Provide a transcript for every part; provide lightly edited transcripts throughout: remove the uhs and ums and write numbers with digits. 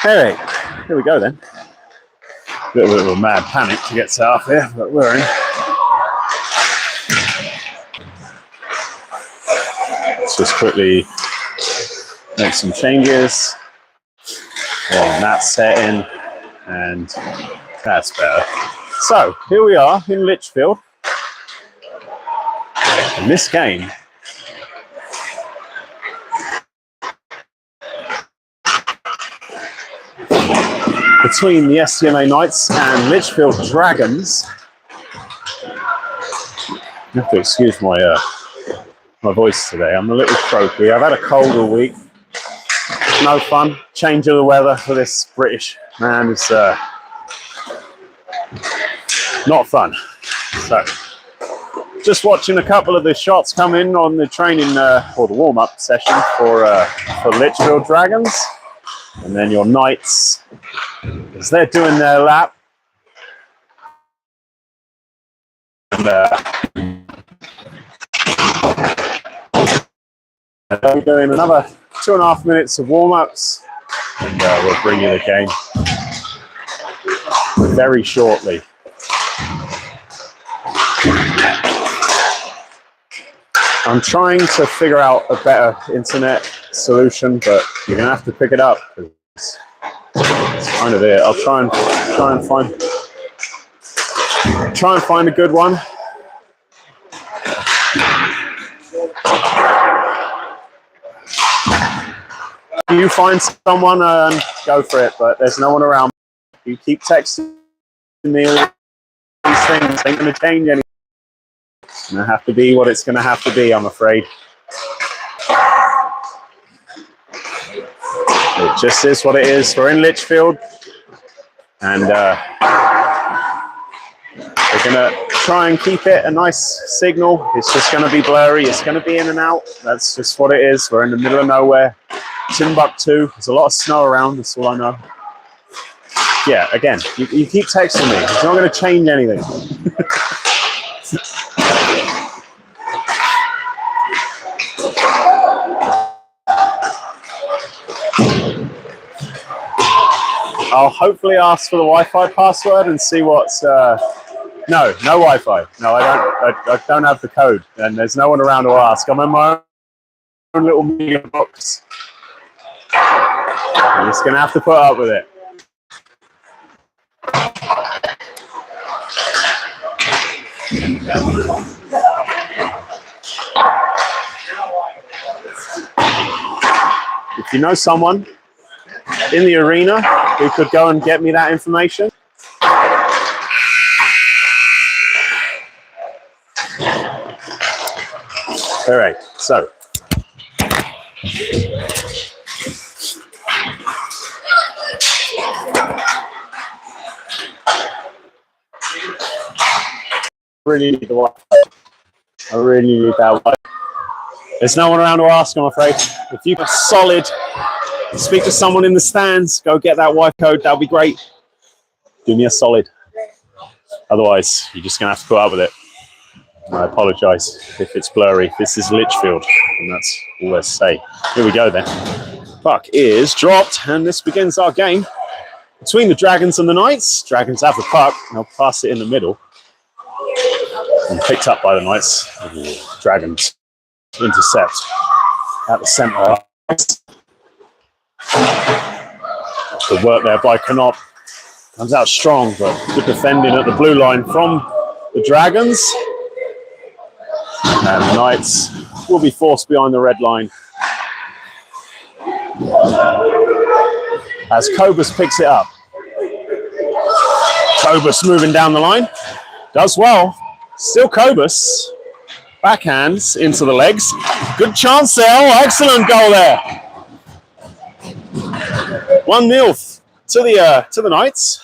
Hey, here we go then. Bit of a mad panic to get set up here, but we're in. Let's just quickly make some changes. And that's setting, and that's better. So here we are in Litchfield. In this game, between the STMA Knights and Litchfield Dragons. You have to excuse my my voice today. I'm a little croaky. I've had a cold all week. No fun. Change of the weather for this British man is not fun. So, just watching a couple of the shots come in on the training or the warm-up session for Litchfield Dragons, and then your Knights as they're doing their lap. And we're doing another 2.5 minutes of warm-ups, and we'll bring you the game very shortly. I'm trying to figure out a better internet solution, but you're gonna have to pick it up. It's kind of it. I'll try and find a good one. You find someone and go for it, but there's no one around. You keep texting me all these things. Ain't gonna change anything. It's gonna have to be what it's gonna have to be, I'm afraid. It just is what it is. We're in Litchfield, and we're gonna try and keep it a nice signal. It's just gonna be blurry. It's gonna be in and out. That's just what it is. We're in the middle of nowhere. Timbuktu. There's a lot of snow around. That's all I know. Yeah, again, you keep texting me. It's not going to change anything. I'll hopefully ask for the Wi-Fi password and see what's. No Wi-Fi. No, I don't have the code, and there's no one around to ask. I'm in my own little media box. I'm just going to have to put up with it. If you know someone in the arena who could go and get me that information. All right, so. Really need the Wi-Fi. I really need that Wi-Fi. There's no one around to ask, I'm afraid. If you've got solid, speak to someone in the stands, go get that Wi-Fi code, that'll be great. Do me a solid. Otherwise, you're just gonna have to put up with it. I apologize if it's blurry. This is Litchfield, and that's all I say. Here we go then. Puck is dropped, and this begins our game between the Dragons and the Knights. Dragons have the puck, and they'll pass it in the middle. And picked up by the Knights. Dragons intercept at the centre. Good work there by Knop. Comes out strong, but good defending at the blue line from the Dragons. And the Knights will be forced behind the red line. As Cobus picks it up. Cobus moving down the line. Does well. Still Cobus. Backhands into the legs. Good chance there. Oh, excellent goal there. 1-0 to the Knights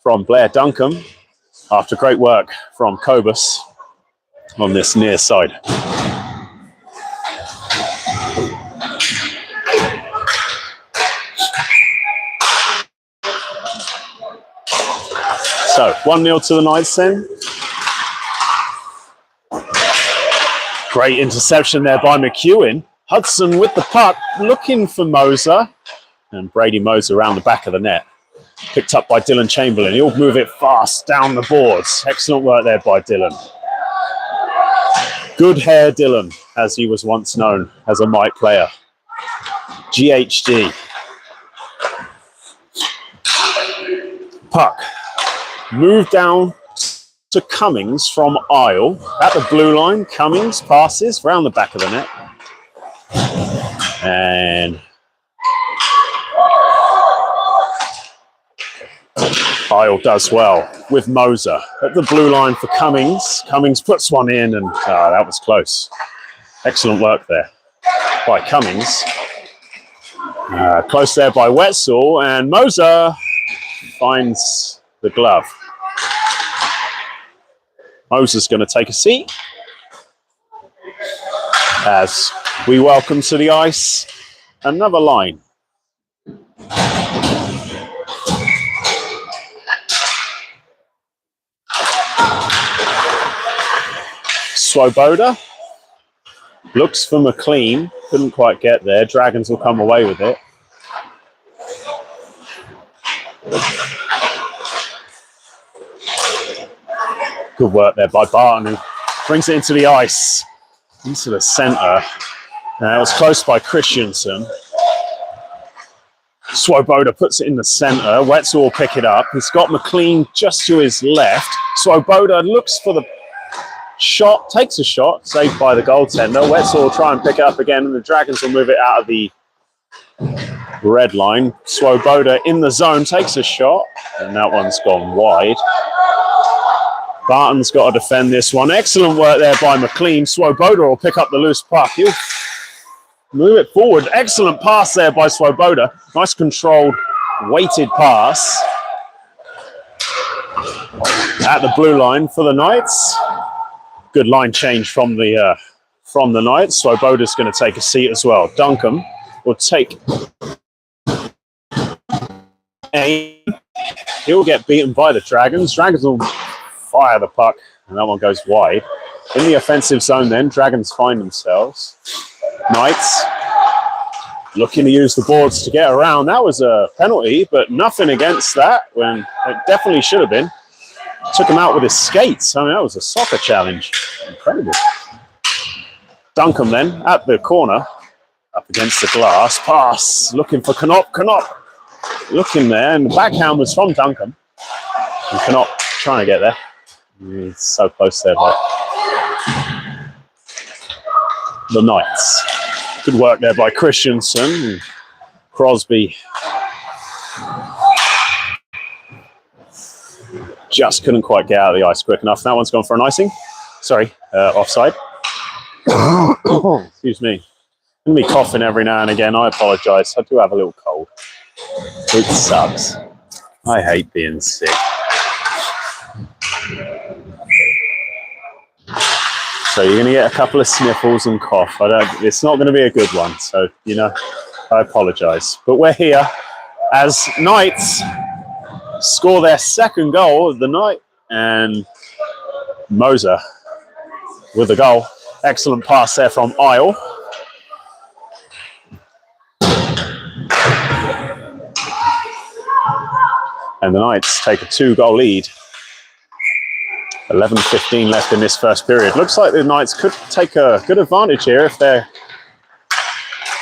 from Blair Duncombe after great work from Cobus on this near side. So 1-0 to the Knights then. Great interception there by McEwen. Hudson with the puck, looking for Moser. And Brady Moser around the back of the net. Picked up by Dylan Chamberlain. He'll move it fast down the boards. Excellent work there by Dylan. Good hair Dylan, as he was once known as a Mike player. GHD. Puck. Move down to Cummings from Isle. At the blue line, Cummings passes round the back of the net. And Isle does well with Moser. At the blue line for Cummings. Cummings puts one in and that was close. Excellent work there by Cummings. Close there by Wetzel, and Moser finds the glove. Moser's going to take a seat as we welcome to the ice another line. Swoboda looks for McLean, couldn't quite get there. Dragons will come away with it. Good work there by Barton, who brings it into the ice, into the centre. It was close by Christensen. Swoboda puts it in the centre. Wetzel will pick it up. He's got McLean just to his left. Swoboda looks for the shot, takes a shot, saved by the goaltender. Wetzel will try and pick it up again, and the Dragons will move it out of the red line. Swoboda in the zone, takes a shot, and that one's gone wide. Barton's got to defend this one. Excellent work there by McLean. Swoboda will pick up the loose puck. He'll move it forward. Excellent pass there by Swoboda. Nice controlled, weighted pass. At the blue line for the Knights. Good line change from the Knights. Swoboda's going to take a seat as well. Duncombe will take aim. He'll get beaten by the Dragons. Dragons will fire the puck, and that one goes wide. In the offensive zone then, Dragons find themselves. Knights looking to use the boards to get around. That was a penalty, but nothing against that when it definitely should have been. Took him out with his skates. I mean, that was a soccer challenge. Incredible. Duncombe then at the corner, up against the glass. Pass, looking for Knop. Knop looking there, and the backhand was from Duncombe. And Knop trying to get there. He's so close there by the Knights. Good work there by Christensen. Crosby just couldn't quite get out of the ice quick enough. That one's gone for an icing. Sorry, offside. Excuse me. I'm going to be coughing every now and again. I apologise. I do have a little cold. It sucks. I hate being sick. So you're going to get a couple of sniffles and cough. It's not going to be a good one. So, I apologise. But we're here as Knights score their second goal of the night, and Moser with the goal. Excellent pass there from Isle. And the Knights take a 2-goal lead. 11:15 left in this first period. Looks like the Knights could take a good advantage here if they're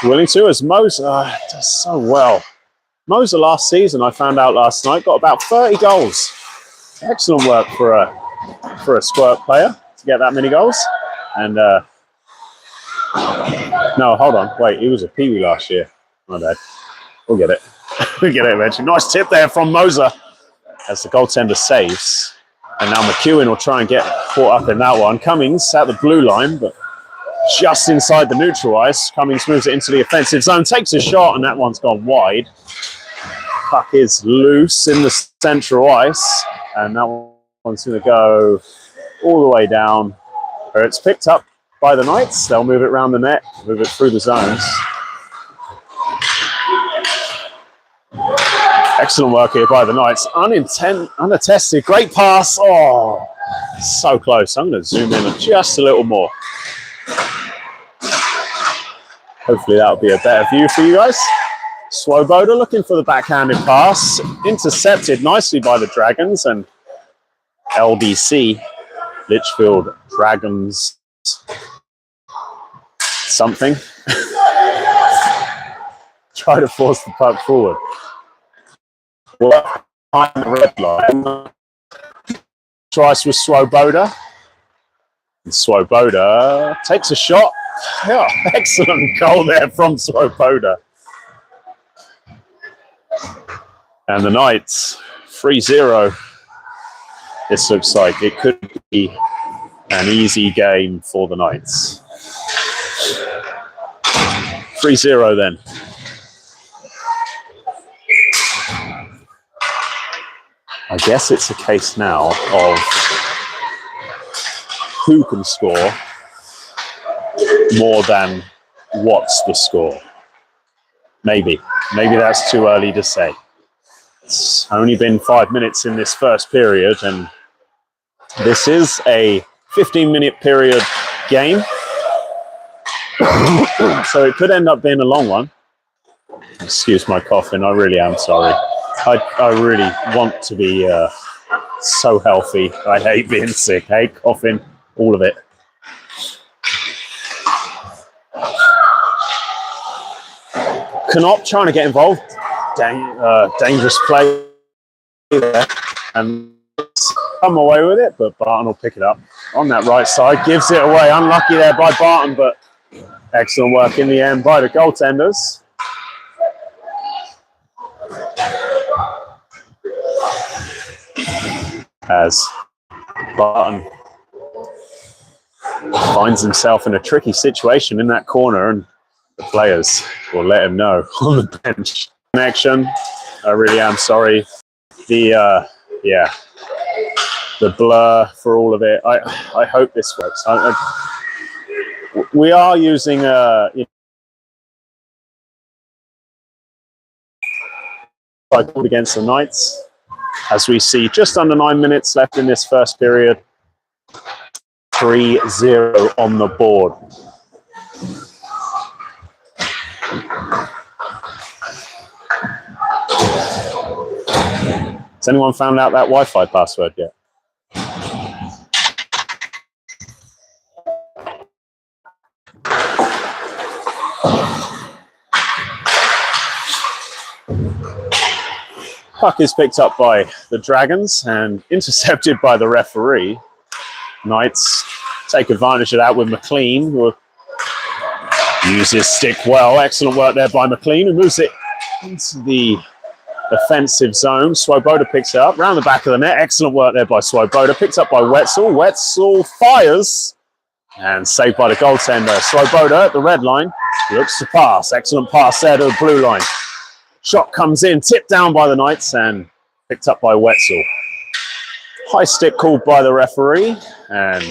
willing to, as Moser does so well. Moser last season, I found out last night, got about 30 goals. Excellent work for a squirt player to get that many goals. And no, hold on, wait, he was a peewee last year. My bad. We'll get it. We'll get it eventually. Nice tip there from Moser as the goaltender saves. And now McEwen will try and get caught up in that one. Cummings at the blue line, but just inside the neutral ice. Cummings moves it into the offensive zone, takes a shot, and that one's gone wide. Puck is loose in the central ice, and that one's going to go all the way down, where it's picked up by the Knights. They'll move it around the net, move it through the zones. Excellent work here by the Knights. Unattested. Great pass. Oh, so close. I'm going to zoom in just a little more. Hopefully that'll be a better view for you guys. Swoboda looking for the backhanded pass, intercepted nicely by the Dragons, and LDC, Litchfield Dragons something, try to force the puck forward. Behind the red line, tries with Swoboda. And Swoboda takes a shot. Yeah, excellent goal there from Swoboda. And the Knights, 3-0. This looks like it could be an easy game for the Knights. 3-0 then. I guess it's a case now of who can score more than what's the score. Maybe that's too early to say. It's only been 5 minutes in this first period, and this is a 15-minute period game. So it could end up being a long one. Excuse my coughing, I really am sorry. I really want to be so healthy. I hate being sick, hate coughing, all of it. Knop trying to get involved. Dangerous play there. And come away with it, but Barton will pick it up on that right side. Gives it away. Unlucky there by Barton, but excellent work in the end by the goaltenders. As Barton finds himself in a tricky situation in that corner, and the players will let him know on the bench. Connection. I really am sorry. The blur for all of it. I hope this works. We are using against the Knights, as we see just under 9 minutes left in this first period. 3-0 on the board. Has anyone found out that Wi-Fi password yet? Puck is picked up by the Dragons and intercepted by the referee. Knights take advantage of that with McLean, who will use his stick well. Excellent work there by McLean, who moves it into the offensive zone. Swoboda picks it up round the back of the net. Excellent work there by Swoboda. Picked up by Wetzel. Wetzel fires and saved by the goaltender. Swoboda at the red line looks to pass. Excellent pass there to the blue line. Shot comes in, tipped down by the Knights and picked up by Wetzel. High stick called by the referee, and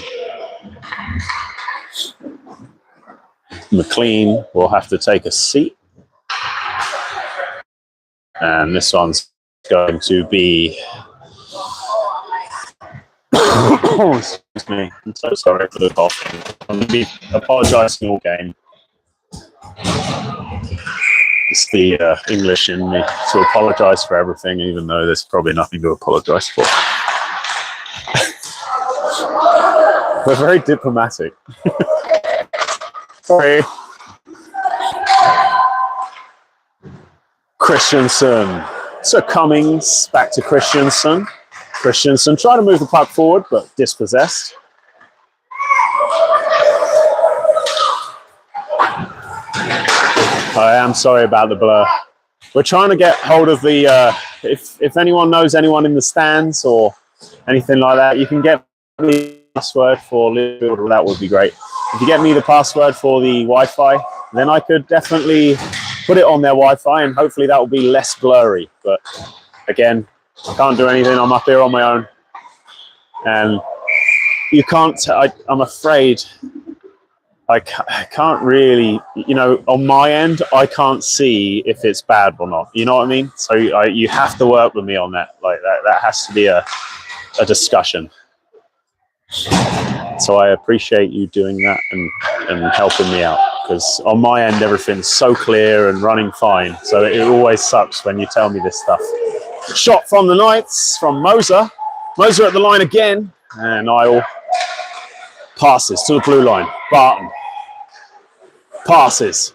McLean will have to take a seat. And this one's going to be... Excuse me, I'm so sorry for the cough. I'm going to be apologising all game. It's the English in me to apologise for everything, even though there's probably nothing to apologise for. We're very diplomatic. Sorry. Christensen. So Cummings back to Christensen. Christensen trying to move the puck forward, but dispossessed. I am sorry about the blur. We're trying to get hold of the, if anyone knows anyone in the stands or anything like that, you can get me the password for Litchfield, that would be great. If you get me the password for the Wi-Fi, then I could definitely put it on their Wi-Fi and hopefully that will be less blurry. But again, I can't do anything. I'm up here on my own. And you can't, I'm afraid, I can't really, you know, on my end, I can't see if it's bad or not. You know what I mean? So you have to work with me on that. Like that has to be a discussion. So I appreciate you doing that and helping me out, because on my end, everything's so clear and running fine. So it always sucks when you tell me this stuff. Shot from the Knights, from Moser. Moser at the line again, and Isle passes to the blue line. Barton passes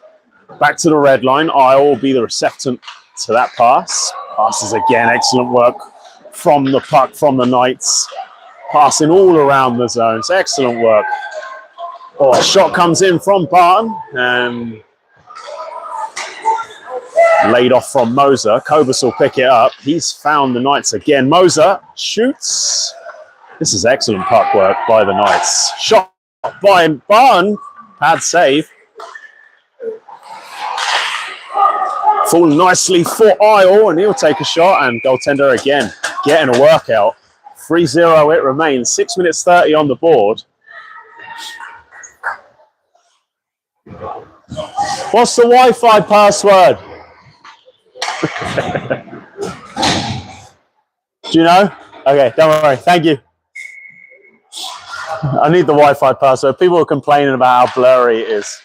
back to the red line. Isle will be the receptant to that pass. Passes again, excellent work from the puck from the Knights. Passing all around the zones, excellent work. Oh, a shot comes in from Barton and laid off from Moser. Kobus will pick it up. He's found the Knights again. Moser shoots. This is excellent puck work by the Knights. Shot by Barton. Bad save. Falling nicely for Isle, and he'll take a shot, and goaltender again getting a workout. 3-0 it remains. 6 minutes 30 on the board. What's the Wi-Fi password? Do you know? Okay, don't worry. Thank you. I need the Wi-Fi password. People are complaining about how blurry it is.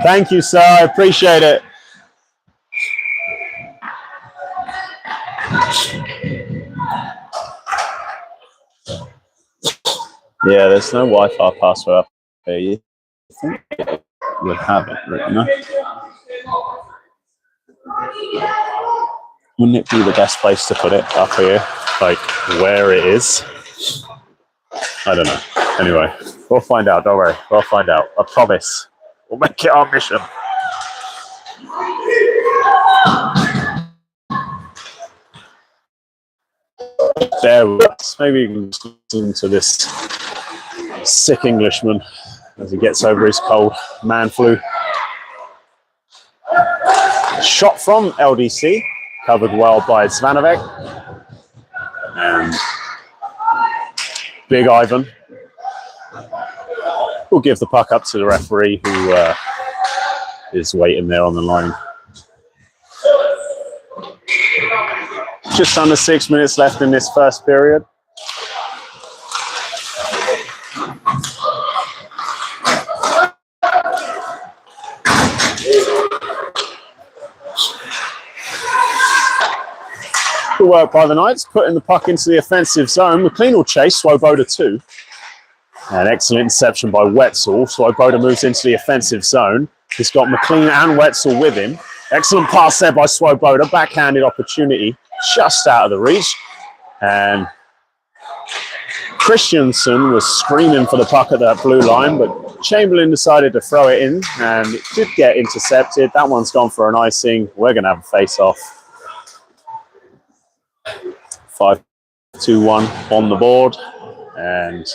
Thank you, sir. I appreciate it. Yeah, there's no Wi-Fi password up here. You think it would have it written up? Wouldn't it be the best place to put it up here? Like where it is? I don't know. Anyway, we'll find out. Don't worry. We'll find out. I promise. We'll make it our mission. Bear with us. Maybe you can listen to this sick Englishman as he gets over his cold man flu. Shot from LDC, covered well by Zvanovic. And Big Ivan will give the puck up to the referee, who is waiting there on the line. Just under 6 minutes left in this first period. Good work by the Knights, putting the puck into the offensive zone. McLean will chase, Swoboda 2. An excellent interception by Wetzel. Swoboda moves into the offensive zone. He's got McLean and Wetzel with him. Excellent pass there by Swoboda. Backhanded opportunity, just out of the reach. And Christensen was screaming for the puck at that blue line, but Chamberlain decided to throw it in, and it did get intercepted. That one's gone for an icing. We're going to have a face-off. 5-2-1 on the board, and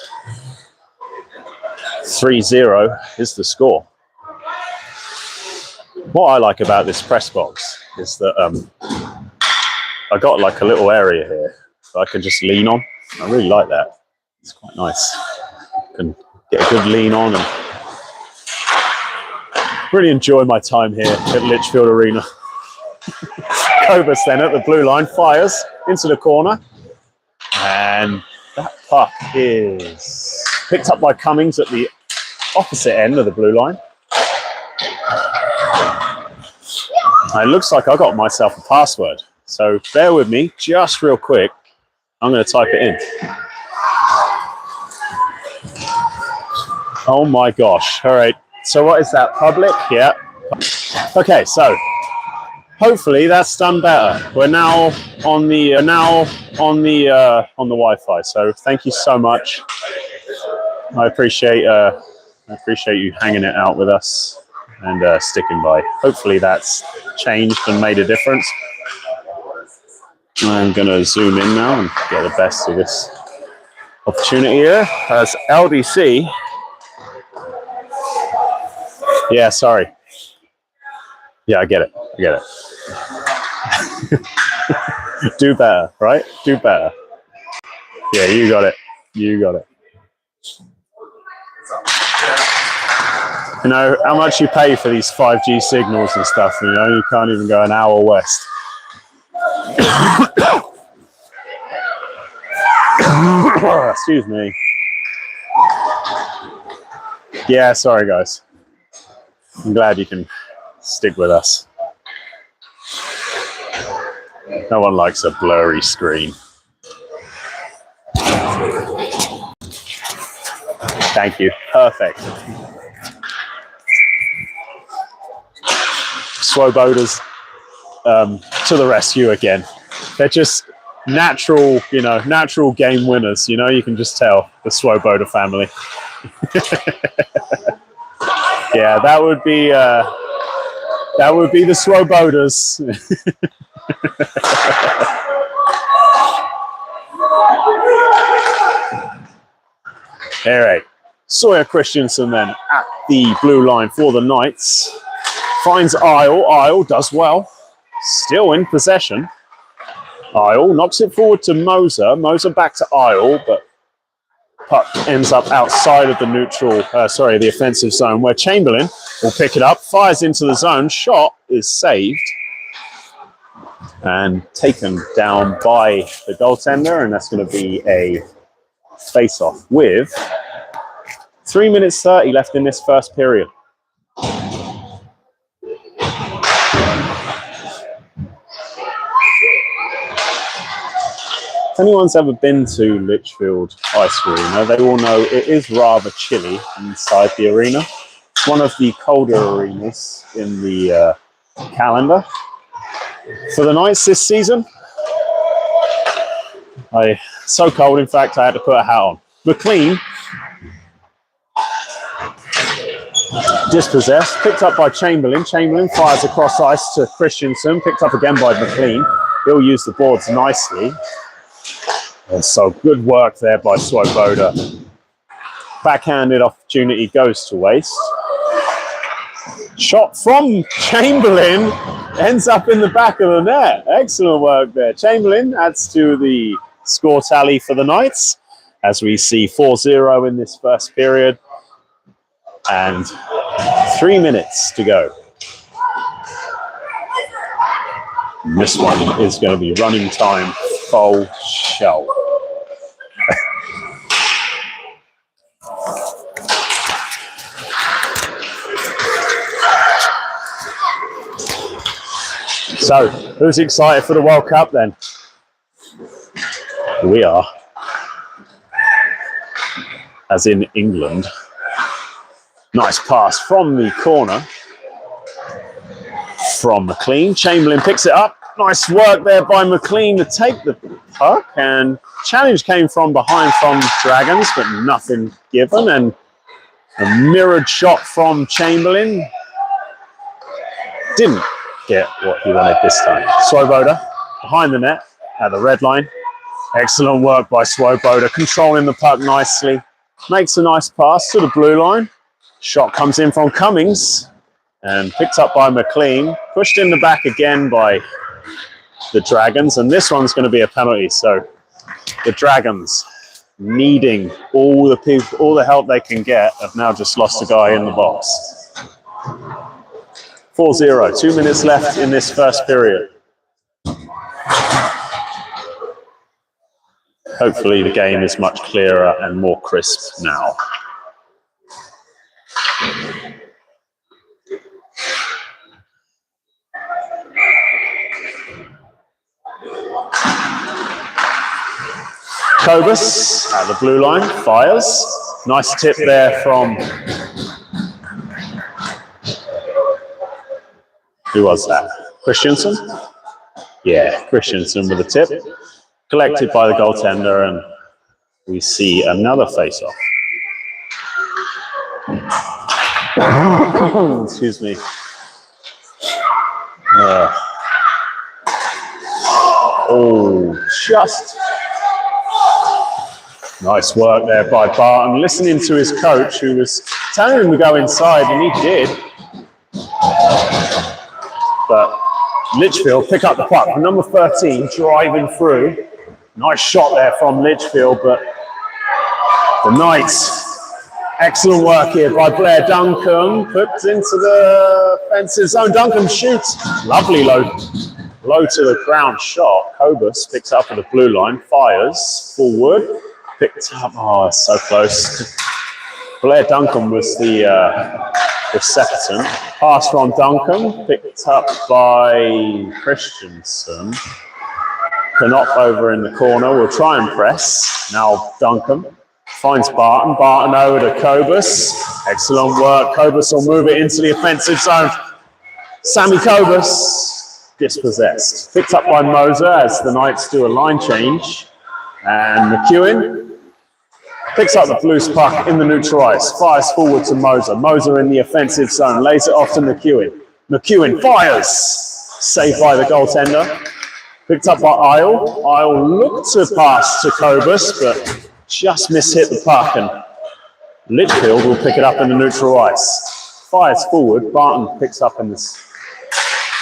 3-0 is the score. What I like about this press box is that I got like a little area here that I can just lean on. I really like that. It's quite nice. I can get a good lean on and really enjoy my time here at Litchfield Arena. Kobus then at the blue line fires into the corner, and that puck is picked up by Cummings at the opposite end of the blue line. And it looks like I got myself a password, so bear with me just real quick. I'm going to type it in. Oh my gosh. All right, so what is that, public? Yeah. Okay, so hopefully that's done better. We're now on the Wi-Fi. So thank you so much. I appreciate you hanging it out with us and sticking by. Hopefully that's changed and made a difference. I'm going to zoom in now and get the best of this opportunity here. As LDC. Yeah, sorry. Yeah, I get it. Do better, right? Do better. Yeah, you got it. You know, how much you pay for these 5G signals and stuff, you know, you can't even go an hour west. Excuse me. Yeah, sorry guys. I'm glad you can stick with us. No one likes a blurry screen. Thank you. Perfect. Swoboders to the rescue again. They're just natural, natural game winners. You can just tell the Swoboda family. Yeah, that would be the Swobodas. All right, Sawyer Christensen then at the blue line for the Knights. Finds Isle. Isle does well. Still in possession. Isle knocks it forward to Moser. Moser back to Isle, but puck ends up outside of the the offensive zone, where Chamberlain will pick it up, fires into the zone. Shot is saved and taken down by the goaltender, and that's going to be a face-off with 3 minutes 30 left in this first period. If anyone's ever been to Litchfield Ice Arena, they will know it is rather chilly inside the arena. It's one of the colder arenas in the calendar. For the Knights this season, so cold, in fact, I had to put a hat on. McLean, dispossessed, picked up by Chamberlain. Chamberlain fires across ice to Christensen, picked up again by McLean. He'll use the boards nicely. And so good work there by Swoboda. Backhanded opportunity goes to waste. Shot from Chamberlain ends up in the back of the net. Excellent work there. Chamberlain adds to the score tally for the Knights as we see 4-0 in this first period. And 3 minutes to go. And this one is going to be running time full show. So, who's excited for the World Cup then? We are. As in England. Nice pass from the corner. From McLean. Chamberlain picks it up. Nice work there by McLean to take the puck. And challenge came from behind from Dragons, but nothing given. And a mirrored shot from Chamberlain. Didn't get what he wanted this time. Swoboda behind the net at the red line. Excellent work by Swoboda, controlling the puck nicely. Makes a nice pass to the blue line. Shot comes in from Cummings and picked up by McLean. Pushed in the back again by the Dragons, and this one's going to be a penalty. So the Dragons, needing all the help they can get, have now just lost a guy in the box. 4-0, 2 minutes left in this first period. Hopefully the game is much clearer and more crisp now. Kobus at the blue line, fires. Nice tip there from... Who was that? Christensen? Yeah, Christensen with a tip. Collected by the goaltender, and we see another face-off. Excuse me. Just nice work there by Barton. Listening to his coach, who was telling him to go inside, and he did. But Litchfield pick up the puck. Number 13 driving through. Nice shot there from Litchfield, but the Knights, excellent work here by Blair Duncan. Puts into the offensive zone. Duncan shoots. Lovely low to the ground shot. Kobus picks up at the blue line, fires forward. Picked up, oh, it's so close. Blair Duncan was the receptant. Pass from Duncan, picked up by Christensen. Knop over in the corner, will try and press. Now Duncan finds Barton. Barton over to Kobus. Excellent work. Kobus will move it into the offensive zone. Sammy Kobus dispossessed. Picked up by Moser as the Knights do a line change. And McEwen picks up the Blues puck in the neutral ice. Fires forward to Moser. Moser in the offensive zone. Lays it off to McEwen. McEwen fires. Saved by the goaltender. Picked up by Isle. Isle looked to pass to Kobus, but just mishit the puck, and Litchfield will pick it up in the neutral ice. Fires forward. Barton picks up in this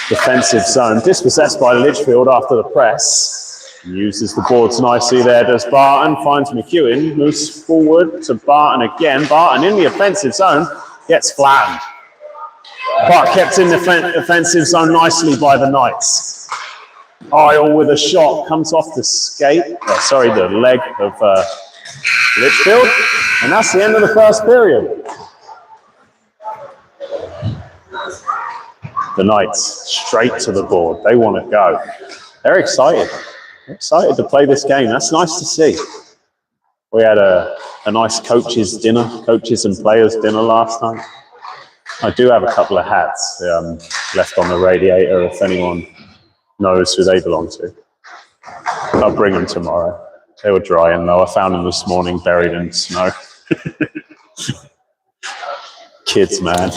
defensive zone. Dispossessed by Litchfield after the press. Uses the boards nicely there, does Barton. Finds McEwen. Moves forward to Barton again. Barton in the offensive zone. Gets flattened. Puck kept in the offensive zone nicely by the Knights. Isle with a shot, comes off the skate, the leg of Litchfield, and that's the end of the first period. The Knights straight to the board. They want to go. They're excited. They're excited to play this game. That's nice to see. We had a nice coaches and players dinner last night. I do have a couple of hats left on the radiator if anyone knows who they belong to. I'll bring them tomorrow. They were drying though. I found them this morning buried in snow. Kids, man.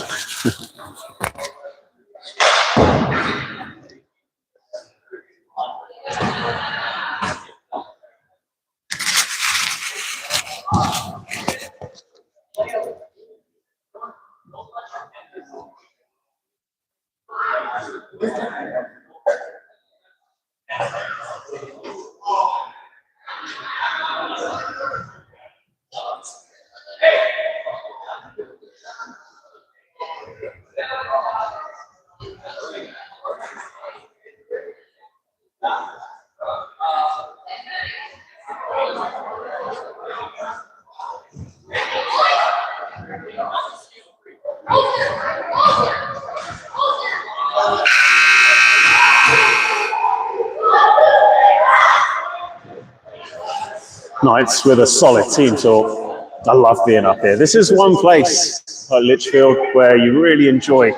Knights with a solid team talk. I love being up here. This is one place like Litchfield where you really enjoy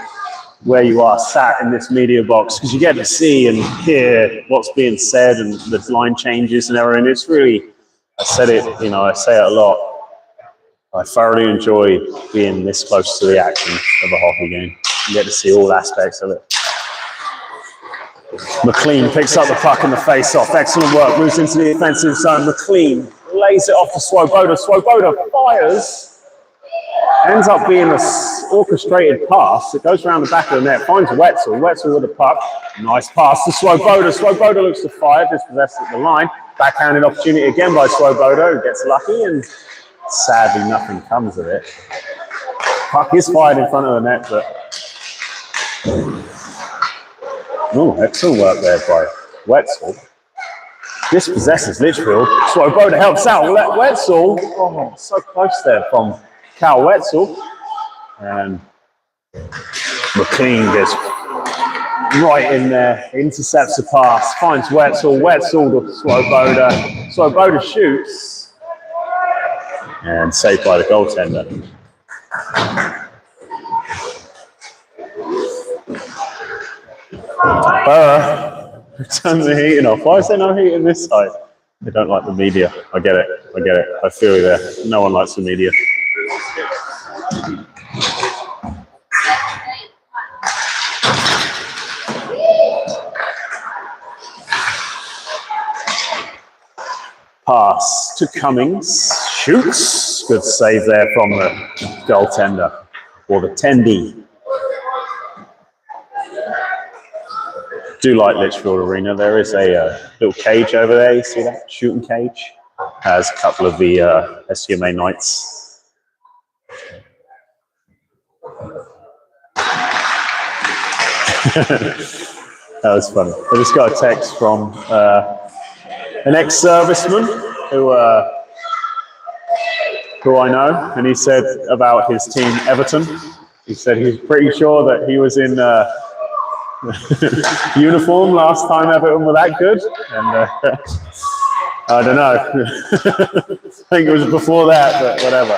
where you are sat in this media box, because you get to see and hear what's being said and the line changes and everything. It's really, I say it a lot. I thoroughly enjoy being this close to the action of a hockey game. You get to see all aspects of it. McLean picks up the puck in the face-off. Excellent work. Moves into the offensive zone. McLean lays it off to Swoboda. Swoboda fires. Ends up being an orchestrated pass. It goes around the back of the net. Finds Wetzel. Wetzel with the puck. Nice pass to Swoboda. Swoboda looks to fire. Dispossessed at the line. Backhanded opportunity again by Swoboda. Gets lucky and sadly nothing comes of it. Puck is fired in front of the net, but... Oh, excellent work there by Wetzel. Dispossesses Litchfield. Swoboda helps out. Wetzel, oh, so close there from Cal Wetzel. And McLean gets right in there, intercepts the pass, finds Wetzel. Wetzel to Swoboda. Swoboda shoots. And saved by the goaltender. Turn the heating off. Why is there no heating this side? They don't like the media. I get it. I feel you there. No one likes the media. Pass to Cummings. Shoots. Good save there from the goaltender, or the tendy. Do like Litchfield Arena. There is a little cage over there. You see that? Shooting cage. Has a couple of the STMA Knights. That was funny. I just got a text from an ex-serviceman who who I know, and he said about his team, Everton, he said he's pretty sure that he was in uniform last time Everton were that good, and I don't know. I think it was before that, but whatever.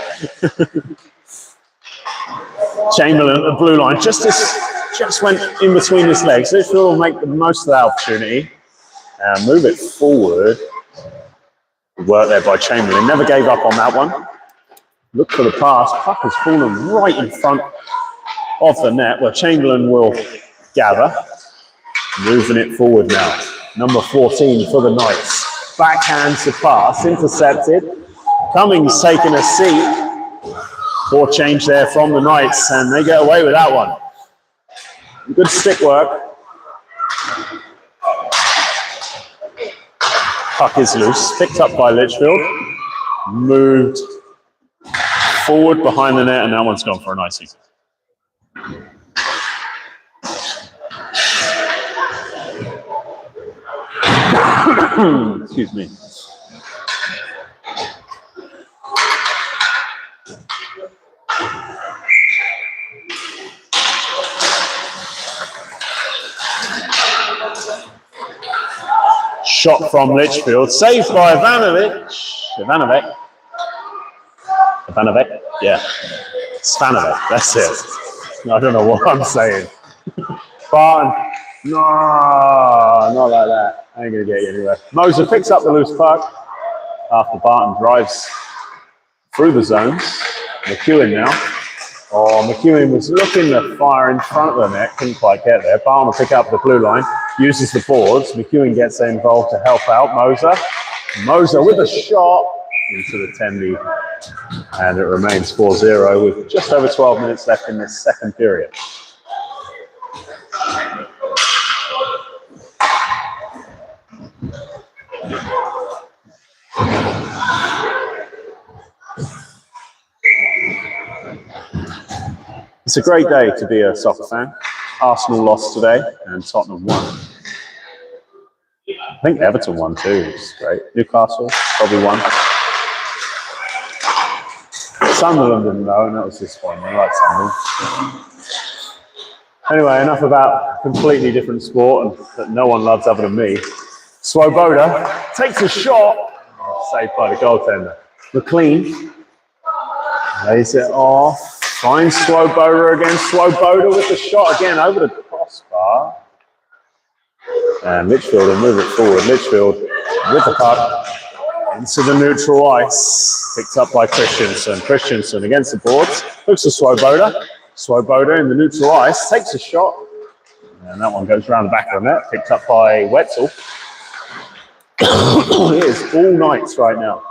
Chamberlain, the blue line, just went in between his legs. Litchfield will make the most of that opportunity and move it forward. Work there by Chamberlain. Never gave up on that one. Look for the pass. Puck has fallen right in front of the net where Chamberlain will gather. Moving it forward now. Number 14 for the Knights. Backhands the pass, intercepted. Cummings taking a seat. Poor change there from the Knights, and they get away with that one. Good stick work. Puck is loose, picked up by Litchfield. Moved forward behind the net, and that one's gone for an icing. Excuse me. Shot from Litchfield, saved by Ivanovic. Yeah. Svanovic, that's it. I don't know what I'm saying. Barton, no, not like that. I ain't gonna get you anywhere. Moser picks up the loose puck after Barton drives through the zones. McEwen now. Oh, McEwen was looking to fire in front of the net, couldn't quite get there. Barton will pick up the blue line, uses the boards. McEwen gets involved to help out Moser with a shot into the 10 lead. And it remains 4-0 with just over 12 minutes left in this second period. It's a great day to be a soccer fan. Arsenal lost today and Tottenham won. I think Everton won too, it's great. Newcastle probably won. Sunderland didn't know, and that was disappointing. I like Sunderland. Anyway, enough about a completely different sport and that no one loves other than me. Swoboda takes a shot, saved by the goaltender. McLean lays it off. Finds Swoboda again. Swoboda with the shot again over the crossbar. And Litchfield will move it forward. Litchfield with the puck into the neutral ice. Picked up by Christensen. Christensen against the boards. Looks to Swoboda. Swoboda in the neutral ice. Takes a shot. And that one goes around the back of the net. Picked up by Wetzel. It is all Knights right now.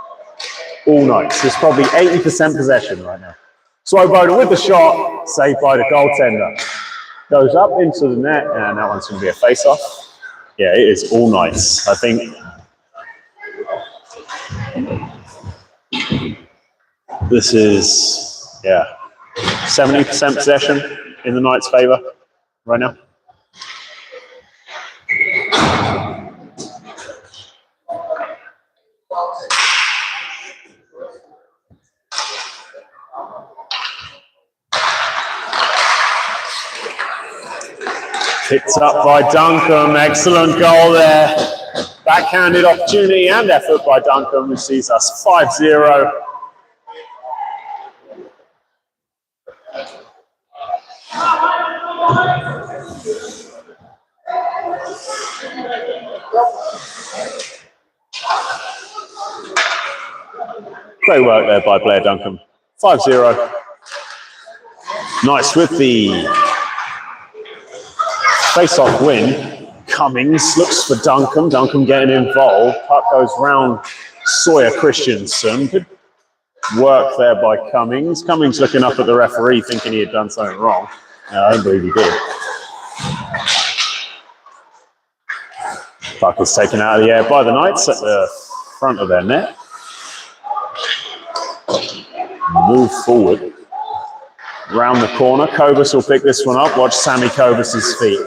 All Knights. There's probably 80% possession right now. Swoboda with the shot, saved by the goaltender. Goes up into the net, and that one's going to be a face-off. Yeah, it is all Knights. I think this is, 70% possession in the Knights' favour right now. Picked up by Duncan, excellent goal there. Backhanded opportunity and effort by Duncan, which sees us 5-0. Great work there by Blair Duncan. 5-0. Nice with the face-off win. Cummings looks for Duncan. Duncan getting involved. Puck goes round Sawyer Christensen. Good work there by Cummings. Cummings looking up at the referee thinking he had done something wrong. No, I don't believe he did. Puck is taken out of the air by the Knights at the front of their net. Move forward. Round the corner. Kovas will pick this one up. Watch Sammy Kovas' feet.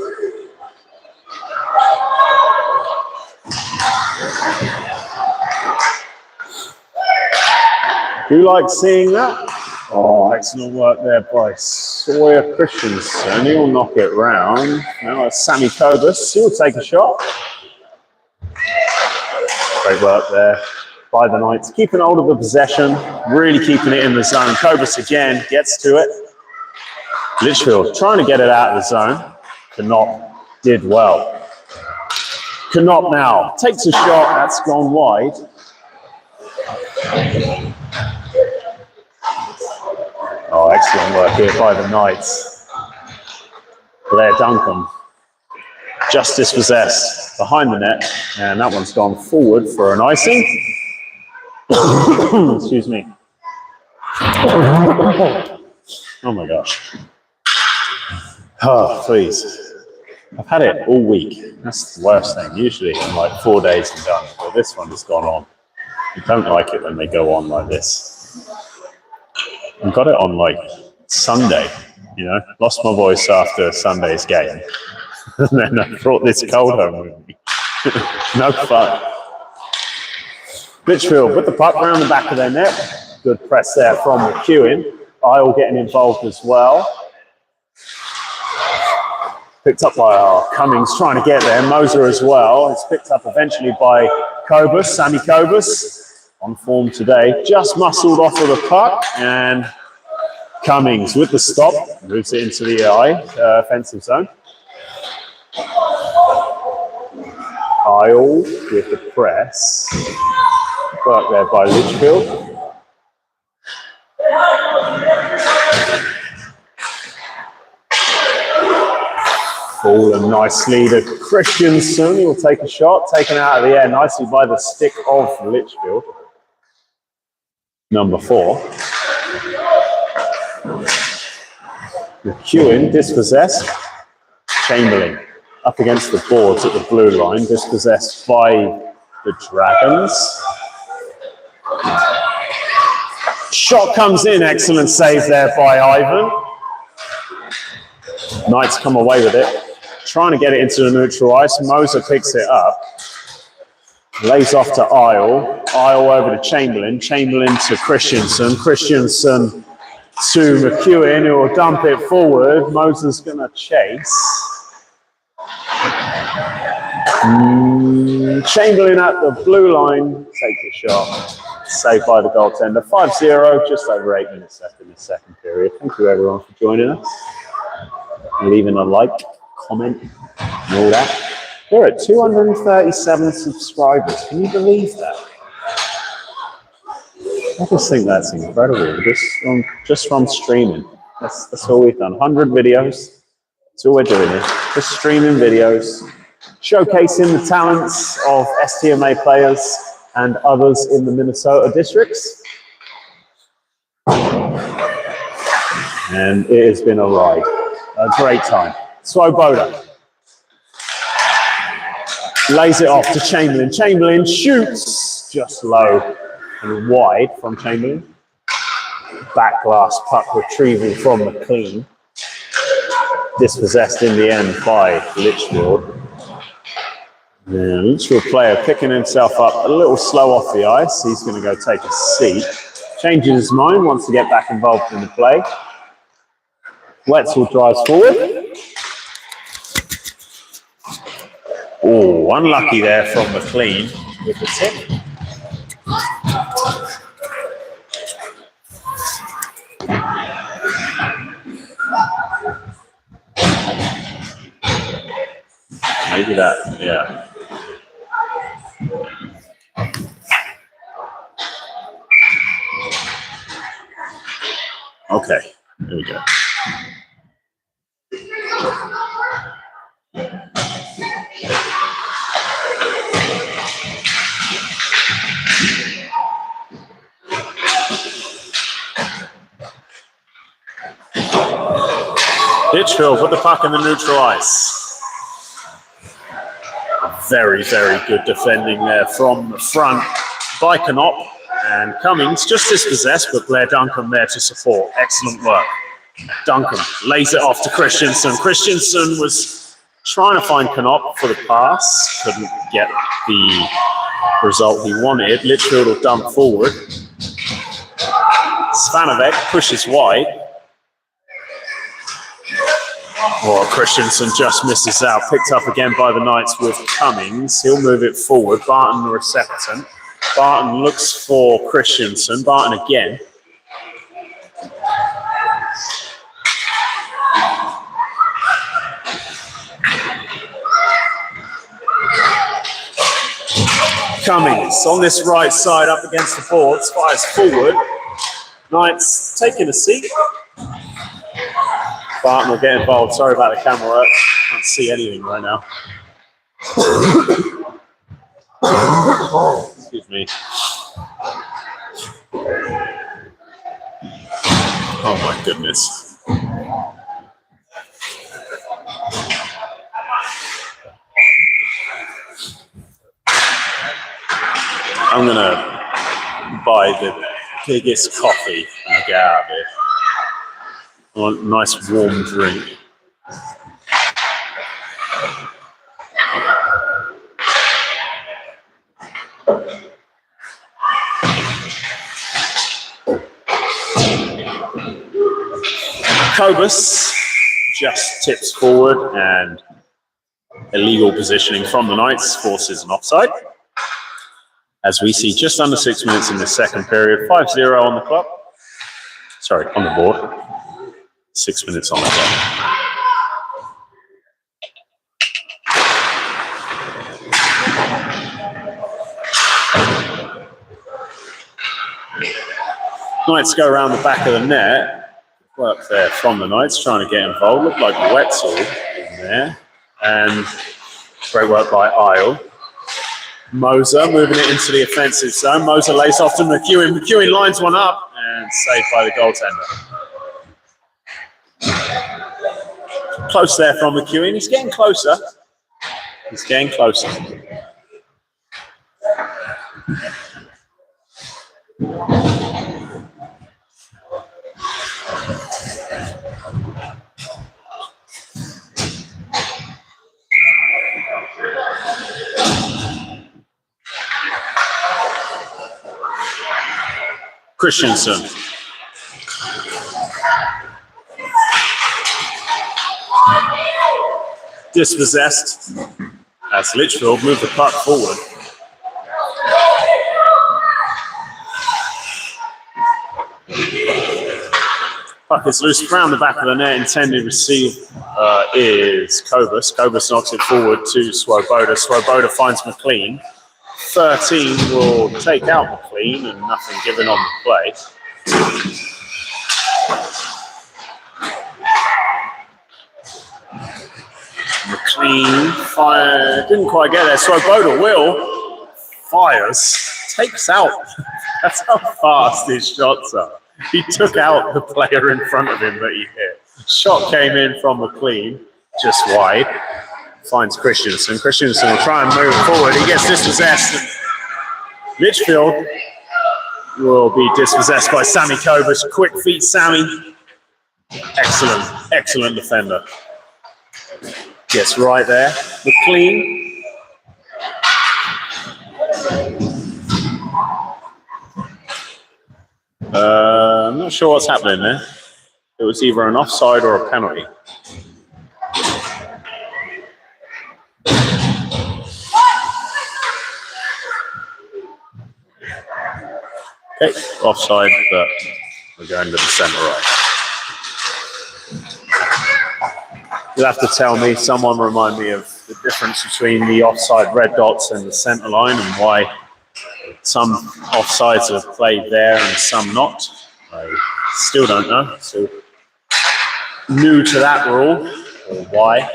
Do you like seeing that? Oh, excellent work there by Sawyer Christensen. He'll knock it round. Now it's Sammy Kobus. He'll take a shot. Great work there by the Knights. Keeping hold of the possession, really keeping it in the zone. Kobus again gets to it. Litchfield trying to get it out of the zone. Knopp did well. Knopp now takes a shot. That's gone wide. Oh, excellent work here by the Knights. Blair Duncan just dispossessed behind the net, and that one's gone forward for an icing. Excuse me. Oh my gosh. Oh, please. I've had it all week. That's the worst thing. Usually I'm like 4 days and done, but this one has gone on. I don't like it when they go on like this. I got it on like Sunday, you know, lost my voice after Sunday's game. And then I brought this cold home with me. No fun. Litchfield with the puck around the back of their net. Good press there from McEwen. Isle getting involved as well. Picked up by Cummings trying to get there. Moser as well. It's picked up eventually by Kobus, Sammy Kobus. On form today, just muscled off of the puck, and Cummings with the stop, moves it into the offensive zone. Isle with the press, work there by Litchfield. Fallen nicely to Christensen, he'll take a shot, taken out of the air nicely by the stick of Litchfield. Number 4. McEwen dispossessed. Chamberlain up against the boards at the blue line, dispossessed by the Dragons. Shot comes in, excellent save there by Ivan. Knights come away with it, trying to get it into the neutral ice. Moser picks it up. Lays off to Isle. Isle over to Chamberlain. Chamberlain to Christensen. Christensen to McEwen, who will dump it forward. Moser's going to chase. Chamberlain at the blue line. Takes a shot. Saved by the goaltender. 5-0, just over 8 minutes left in the second period. Thank you everyone for joining us. Leaving a like, comment, and all that. We're at 237 subscribers. Can you believe that? I just think that's incredible. Just from streaming. That's all we've done. 100 videos. That's all we're doing here. Just streaming videos, showcasing the talents of STMA players and others in the Minnesota districts. And it has been a ride. A great time. Swoboda lays it off to Chamberlain. Chamberlain shoots just low and wide from Chamberlain. Back glass puck retrieving from McLean. Dispossessed in the end by Litchfield. And Litchfield player picking himself up a little slow off the ice. He's going to go take a seat. Changing his mind, wants to get back involved in the play. Wetzel drives forward. Oh, unlucky there from McLean with the tip. Maybe that, yeah. Okay, there we go. Litchfield put the puck in the neutral ice. Very, very good defending there from the front by Knopp, and Cummings just dispossessed, but Blair Duncan there to support. Excellent work. Duncan lays it off to Christensen. Christensen was trying to find Knopp for the pass, couldn't get the result he wanted. Litchfield will dump forward. Spanovec pushes wide. Oh, Christensen just misses out. Picked up again by the Knights with Cummings. He'll move it forward. Barton, the reception. Barton looks for Christensen. Barton again. Cummings on this right side up against the boards. Fires forward. Knights taking a seat. Barton will get involved. Sorry about the camera work. Can't see anything right now. Excuse me. Oh my goodness. I'm gonna buy the biggest coffee and I'll get out of here. I want a nice warm drink. Kobus just tips forward and illegal positioning from the Knights forces an offside. As we see just under 6 minutes in the second period, 5-0 on the clock. Sorry, on the board. 6 minutes on the clock. Knights go around the back of the net. Work there from the Knights, trying to get involved. Looked like Wetzel in there. And great work by Isle. Moser moving it into the offensive zone. Moser lays off to McEwen. McEwen lines one up and saved by the goaltender. Close there from McEwen. He's getting closer. He's getting closer. Christensen. Dispossessed as Litchfield move the puck forward. Puck is loose around the back of the net. Intended receive is Kobus. Kobus knocks it forward to Swoboda. Swoboda finds McLean. 13 will take out McLean and nothing given on the play. McLean fire, didn't quite get there. Swoboda will, fires, takes out. That's how fast his shots are. He took out the player in front of him that he hit. Shot came in from McLean, just wide. Finds Christensen. Christensen will try and move forward. He gets dispossessed. Litchfield will be dispossessed by Sammy Kobus. Quick feet, Sammy. Excellent, excellent defender. Gets right there. McLean. I'm not sure what's happening there. It was either an offside or a penalty. Okay, offside, but we're going to the centre right. You'll have to tell me, someone remind me of the difference between the offside red dots and the centre line and why some offsides are played there and some not. I still don't know, so new to that rule, or why.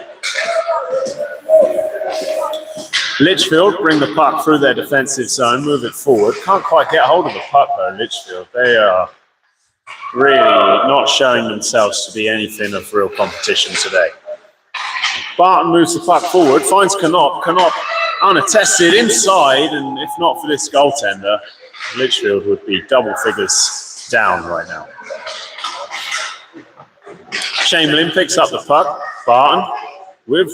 Litchfield bring the puck through their defensive zone, move it forward. Can't quite get hold of the puck though, Litchfield. They are really not showing themselves to be anything of real competition today. Barton moves the puck forward, finds Canop. Canop unattested inside, and if not for this goaltender, Litchfield would be double figures down right now. Chamberlain picks up the puck. Barton with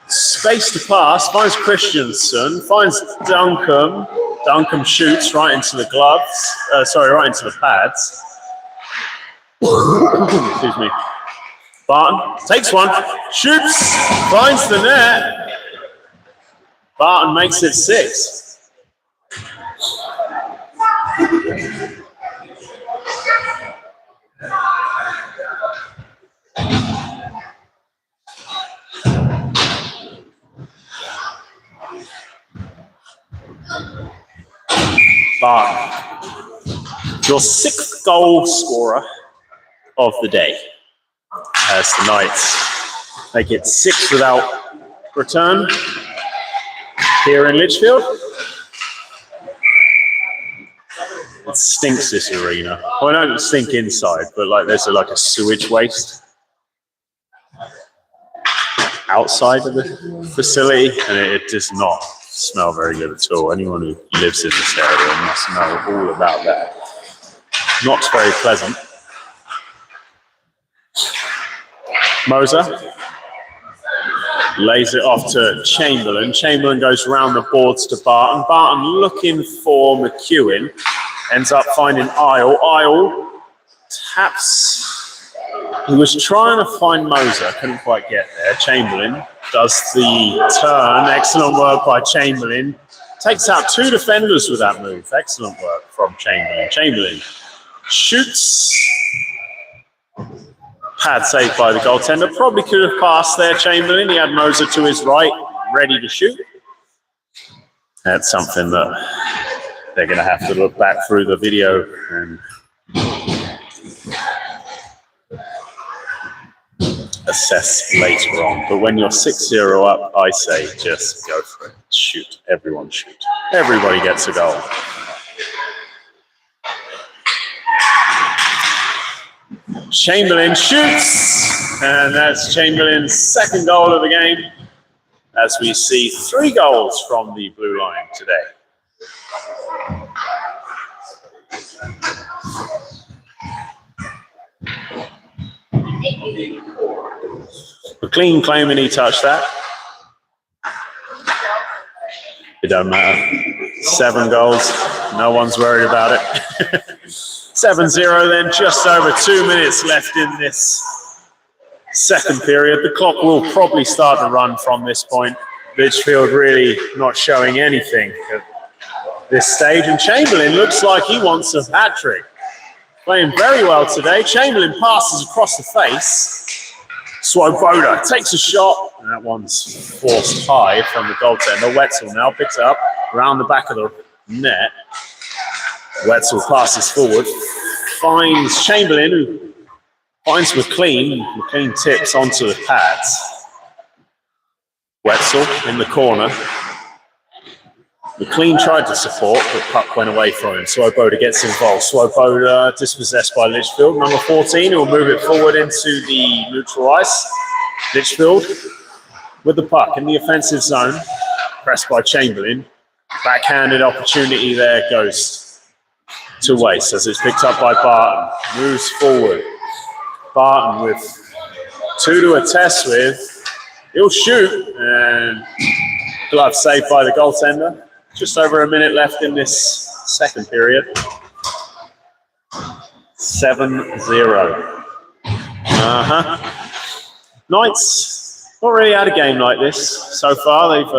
space to pass, finds Christensen, finds Duncan. Duncan shoots right into the gloves, right into the pads. Excuse me. Barton takes one, shoots, finds the net. Barton makes it 6. Barton, your 6th goal scorer of the day, as the Knights make it 6 without return here in Litchfield. It stinks, this arena. Well, it don't stink inside, but like there's like a sewage waste outside of the facility, and it does not smell very good at all. Anyone who lives in this area must know all about that. Not very pleasant. Moser lays it off to Chamberlain. Chamberlain goes round the boards to Barton. Barton looking for McEwen. Ends up finding Isle. Isle taps. He was trying to find Moser. Couldn't quite get there. Chamberlain does the turn. Excellent work by Chamberlain. Takes out 2 defenders with that move. Excellent work from Chamberlain. Chamberlain shoots. Pad saved by the goaltender. Probably could have passed there, Chamberlain. He had Moser to his right, ready to shoot. That's something that they're going to have to look back through the video and assess later on. But when you're 6-0 up, I say just go for it. Shoot. Everyone shoot. Everybody gets a goal. Chamberlain shoots, and that's Chamberlain's 2nd goal of the game, as we see 3 goals from the blue line today. McLean claiming he touched that. It doesn't matter. 7 goals, no one's worried about it. 7-0 then, just over 2 minutes left in this 2nd period. The clock will probably start to run from this point. Litchfield really not showing anything at this stage, and Chamberlain looks like he wants a hat-trick. Playing very well today. Chamberlain passes across the face. Swoboda takes a shot, and that one's forced high from the goaltender. Wetzel now picks it up around the back of the net. Wetzel passes forward, finds Chamberlain, who finds McLean. McLean tips onto the pads. Wetzel in the corner. McLean tried to support, but puck went away from him. Swoboda gets involved. Swoboda dispossessed by Litchfield. Number 14 will move it forward into the neutral ice. Litchfield with the puck in the offensive zone. Pressed by Chamberlain. Backhanded opportunity there goes to waste as it's picked up by Barton. Moves forward. Barton with 2 to attest with. He'll shoot, and glove saved by the goaltender. Just over a minute left in this 2nd period. 7-0. Knights not really had a game like this so far. They've,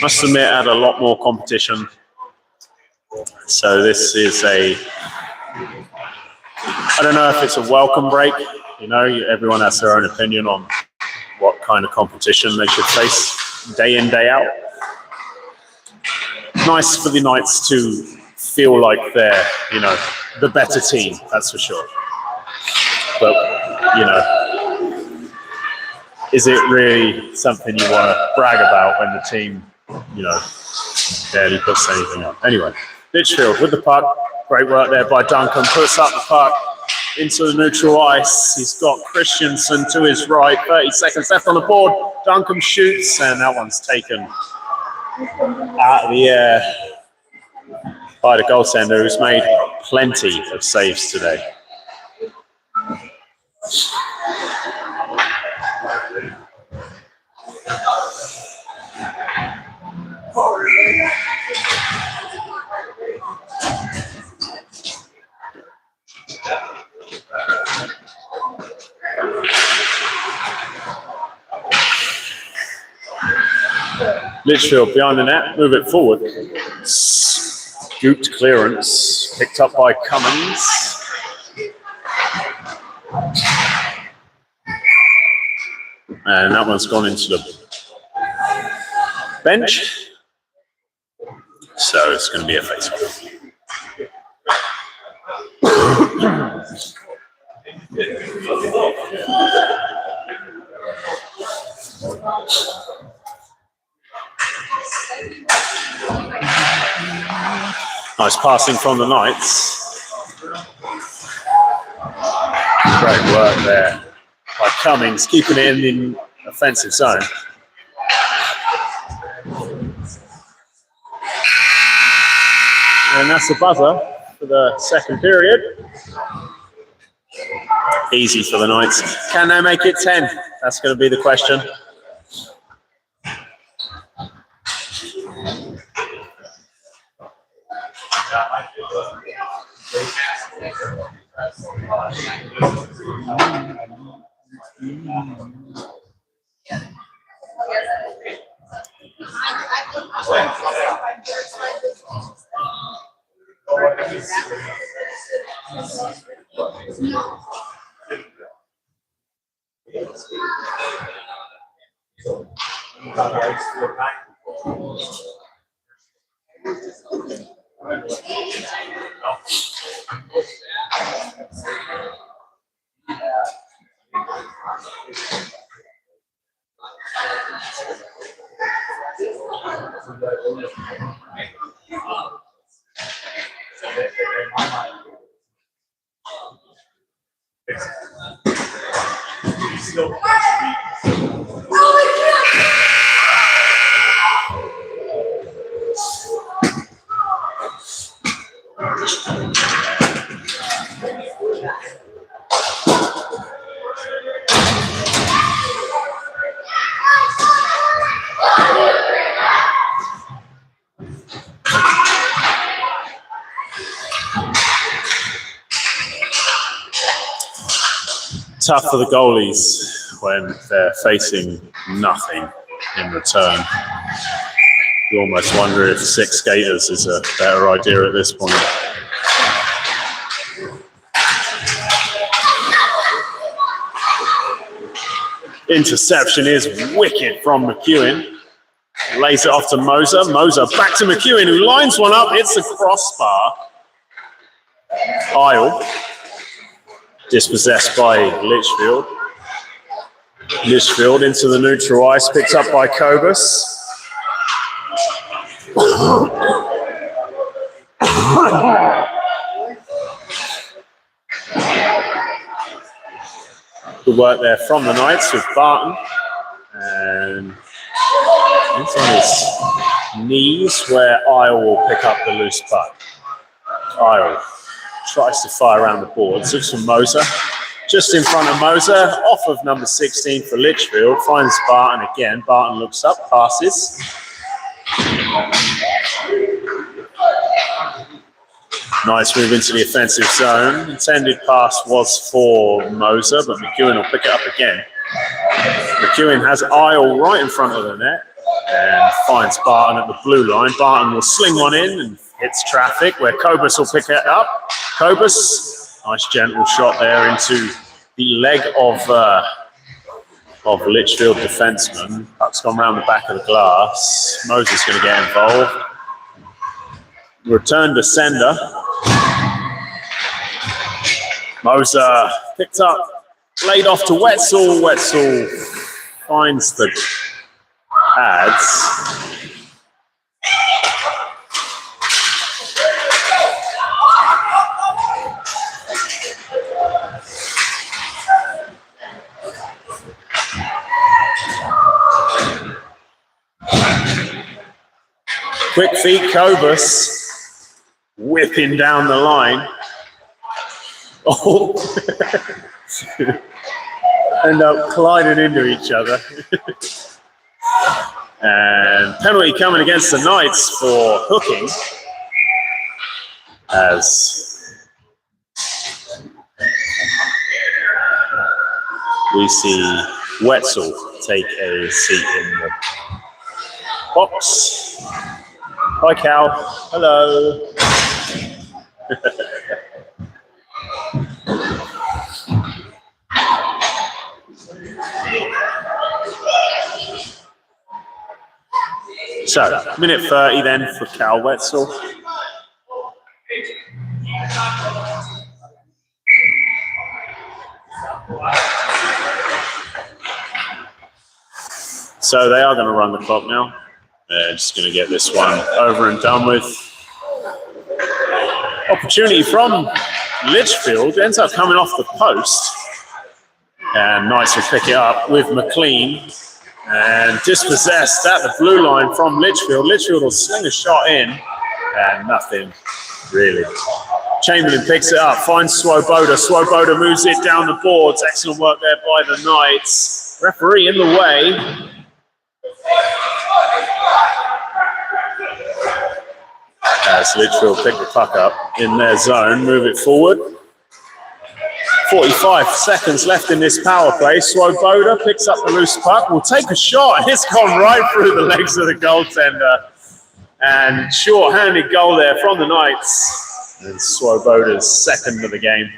must admit, had a lot more competition. So this is I don't know if it's a welcome break. You know, everyone has their own opinion on what kind of competition they should face day in, day out. Nice for the Knights to feel like they're, you know, the better team, that's for sure. But, you know, is it really something you want to brag about when the team, you know, barely puts anything up? Anyway, Litchfield with the puck. Great work there by Duncan. Puts up the puck into the neutral ice. He's got Christensen to his right. 30 seconds left on the board. Duncan shoots, and that one's taken out of the air by the goaltender, who's made plenty of saves today. Litchfield behind the net, move it forward. Scooped clearance, picked up by Cummins. And that one's gone into the bench. So it's going to be a face-off. Nice passing from the Knights. Great work there by Cummings, keeping it in the offensive zone. And that's the buzzer for the second period. Easy for the Knights. Can they make it 10? That's going to be the question. Tough for the goalies when they're facing nothing in return. You almost wonder if 6 skaters is a better idea at this point. Interception is wicked from McEwen. Lays it off to Moser. Moser back to McEwen, who lines one up. Hits the crossbar. Isle. Dispossessed by Litchfield. Litchfield into the neutral ice, picked up by Kobus. Good work there from the Knights with Barton. And it's on his knees where Isle will pick up the loose puck. Isle tries to fire around the boards. Looks for Moser. Just in front of Moser, off of number 16 for Litchfield. Finds Barton again. Barton looks up, passes. Nice move into the offensive zone. Intended pass was for Moser, but McEwen will pick it up again. McEwen has Isle right in front of the net and finds Barton at the blue line. Barton will sling one in and hits traffic where Kobus will pick it up. Kobus, nice gentle shot there into the leg of Litchfield defenseman. Puck's gone round the back of the glass. Moser's going to get involved. Return to sender. Moser picked up, laid off to Wetzel. Wetzel finds the pads. Quick feet, Kobus, whipping down the line. Oh, end up colliding into each other. And penalty coming against the Knights for hooking, as we see Wetzel take a seat in the box. Hi, Cal. Hello. So, minute 30 then for Cal Wetzel. So they are going to run the clock now. They're just going to get this one over and done with. Opportunity from Litchfield, ends up coming off the post. And Knights will pick it up with McLean. And dispossessed at the blue line from Litchfield. Litchfield will sling a shot in, and nothing really. Chamberlain picks it up, finds Swoboda. Swoboda moves it down the boards. Excellent work there by the Knights. Referee in the way. As Litchfield pick the puck up in their zone, move it forward. 45 seconds left in this power play. Swoboda picks up the loose puck, will take a shot, and it's gone right through the legs of the goaltender. And short-handed goal there from the Knights. And Swoboda's second of the game.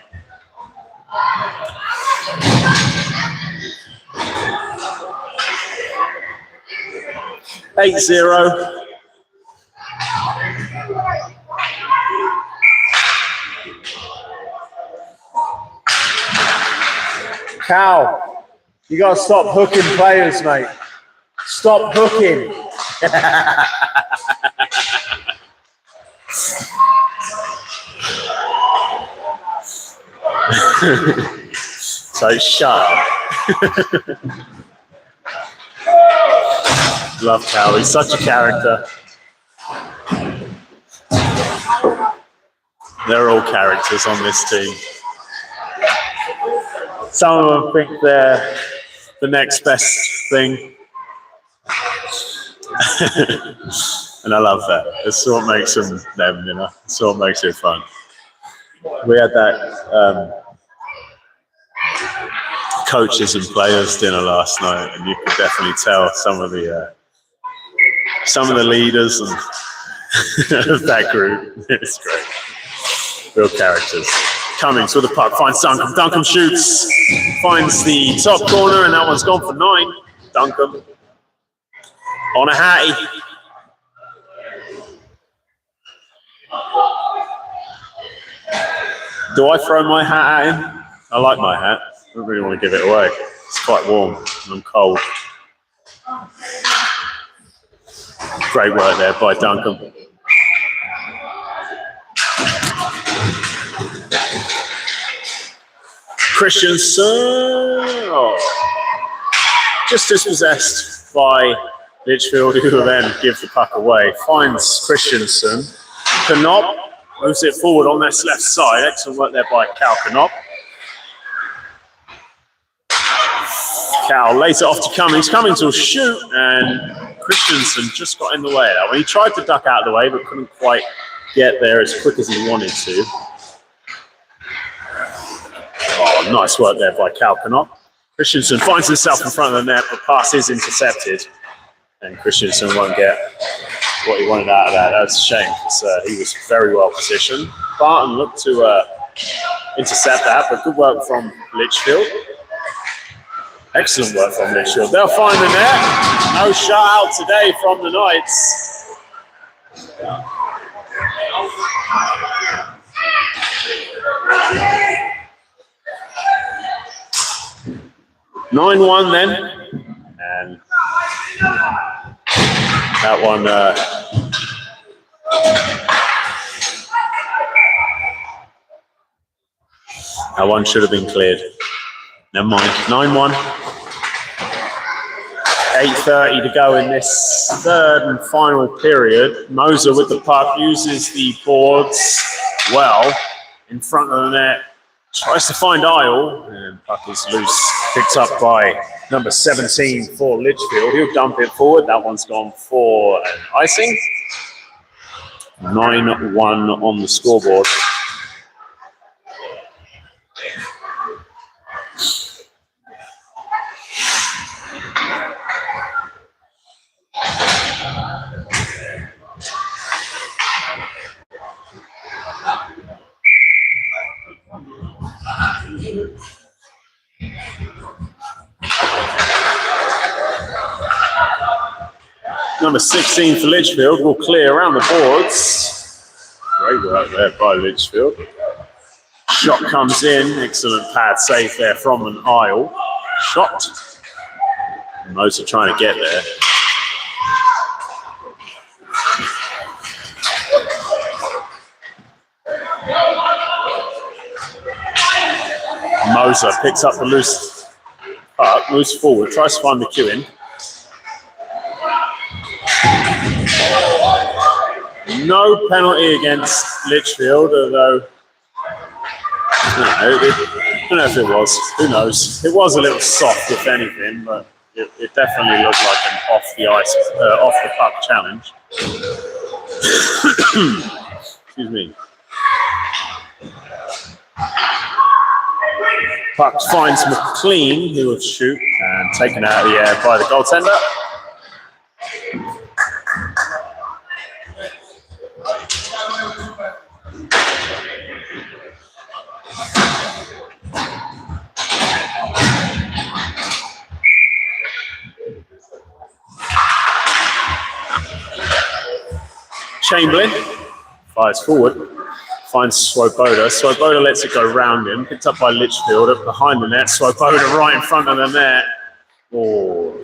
(8-0). Cal, you got to stop hooking players, mate. Stop hooking. So shut up. Love Cal, he's such a character. They're all characters on this team. Some of them think they're the next best thing. And I love that. It's what makes them, you know. It's what makes it fun. We had that coaches and players dinner last night, and you could definitely tell some of the leaders and of that group. It's great. Real characters. Cummings with the puck, finds Duncombe. Duncombe shoots, finds the top corner, and that one's gone for 9. Duncombe on a hattie. Do I throw my hat at him? I like my hat. I don't really want to give it away. It's quite warm and I'm cold. Great work there by Duncombe. Christensen, just dispossessed by Litchfield, who will then give the puck away. Finds Christensen. Knop moves it forward on this left side. Excellent work there by Cal Knop. Cal lays it off to Cummings. Cummings will shoot, and Christensen just got in the way of that. Well, he tried to duck out of the way, but couldn't quite get there as quick as he wanted to. Oh, nice work there by Cal Knop. Christensen finds himself in front of the net, but pass is intercepted. And Christensen won't get what he wanted out of that. That's a shame, because he was very well positioned. Barton looked to intercept that, but good work from Litchfield. Excellent work from Litchfield. They'll find the net. No shot out today from the Knights. 9-1 then, and that one should have been cleared. Never mind. 9-1. 8:30 to go in this third and final period. Moser with the puck uses the boards well in front of the net. Tries to find aisle, and puck is loose. Picked up by number 17 for Litchfield. He'll dump it forward. That one's gone for an icing. 9-1 on the scoreboard. Number 16 for Litchfield will clear around the boards. Great work there by Litchfield. Shot comes in. Excellent pad save there from an aisle. Shot. Moser trying to get there. Moser picks up the loose puck, moves forward, tries to find McEwen. No penalty against Litchfield, although I don't know if it was. Who knows? It was a little soft, if anything, but it definitely looked like an off the puck challenge. Excuse me. Puck finds McLean, who will shoot, and taken out of the air by the goaltender. Chamberlain fires forward, finds Swoboda. Swoboda lets it go round him, picked up by Litchfield up behind the net. Swoboda right in front of the net. Oh,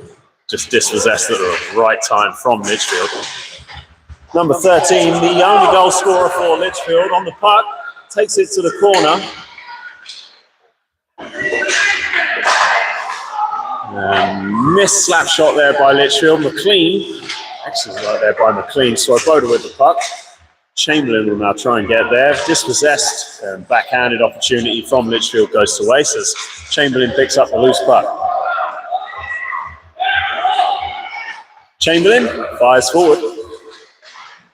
just dispossessed at the right time from Litchfield. Number 13, the only goal scorer for Litchfield on the puck, takes it to the corner. And missed slap shot there by Litchfield. McLean. Excellent right there by McLean. Swoboda with the puck. Chamberlain will now try and get there. Dispossessed. Backhanded opportunity from Litchfield goes to waste as Chamberlain picks up the loose puck. Chamberlain fires forward.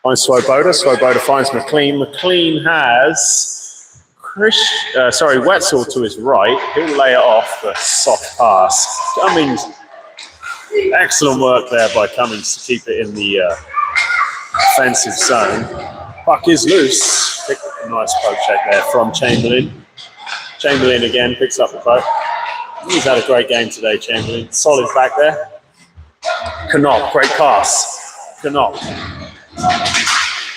Finds Swoboda. Swoboda finds McLean. McLean has Wetzel to his right. He'll lay it off a soft pass. Cummings. Excellent work there by Cummings to keep it in the offensive zone. Puck is loose. Nice poke check there from Chamberlain. Chamberlain again picks up the puck. He's had a great game today, Chamberlain. Solid back there. Knop, great pass. Knop